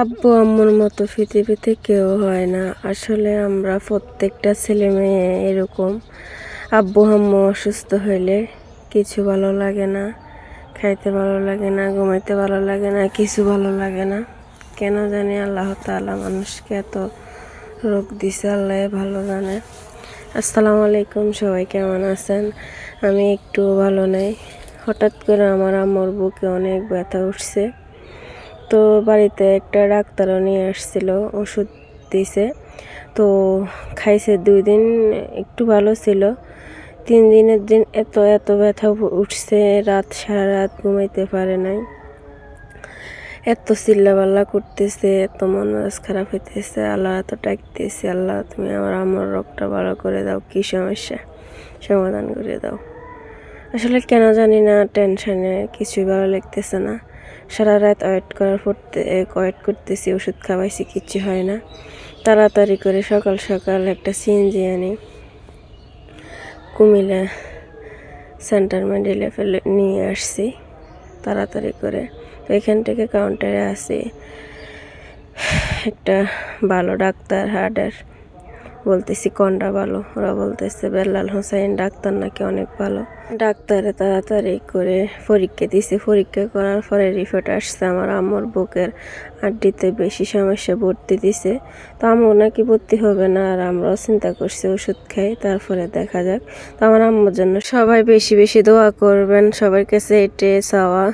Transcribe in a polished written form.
আব্বু আম্মুর মতো পৃথিবীতে কেউ হয় না। আসলে আমরা প্রত্যেকটা ছেলে মেয়ে এরকম। আব্বু আম্মু অসুস্থ হইলে কিছু ভালো লাগে না, খাইতে ভালো লাগে না, ঘুমাইতে ভালো লাগে না, কিছু ভালো লাগে না। কেন জানি আল্লাহ তাআলা মানুষকে এত রোগ দিছে, আল্লাহ ভালো জানে। আসসালামু আলাইকুম, সবাই কেমন আছেন? আমি একটু ভালো নেই। হঠাৎ করে আমার আম্মুর বুকে অনেক ব্যথা উঠছে। তো বাড়িতে একটা ডাক্তারও নিয়ে আসছিল, ওষুধ দিছে। তো খাইছে 2 দিন, একটু ভালো ছিল। 3 দিনের দিন এত এত ব্যথা উঠছে, সারা রাত ঘুমাইতে পারে নাই। এত চিল্লাপাল্লা করতেছে, এত মন মেজাজ খারাপ হইতেছে। আল্লাহ এত ডাকতেছে, আল্লাহ তুমি আমার আম্মুর রোগটা ভালো করে দাও, কী সমস্যা সমাধান করে দাও। আসলে কেন জানি না, টেনশনে কিছুই ভালো লাগতেছে না। সারা রাত ওয়েট করতেছি, ওষুধ খাওয়াইছি, কিচ্ছু হয় না। তাড়াতাড়ি করে সকাল সকাল একটা সিএনজি আনি কুমিল্লা সেন্টার মেডিকেলে ফেলে নিয়ে আসছি তাড়াতাড়ি করে। তো এখান থেকে কাউন্টারে আসি একটা ভালো ডাক্তার হার্টের, বলতেছি কোনটা ভালো, ওরা বলতেছে বেল্লাল হোসাইন ডাক্তার নাকি অনেক ভালো। ডাক্তারে তাড়াতাড়ি করে পরীক্ষা দিছে। পরীক্ষা করার পরে রিপোর্ট আসছে আমার আম্মুর বুকের হাড্ডিতে বেশি সমস্যা, ভর্তি দিছে। তো আম্মু নাকি ভর্তি হবে না, আর আমরাও চিন্তা করছি ওষুধ খাই, তারপরে দেখা যাক। তো আমার আম্মুর জন্য সবাই বেশি বেশি দোয়া করবেন, সবার কাছে এটাই চাওয়া।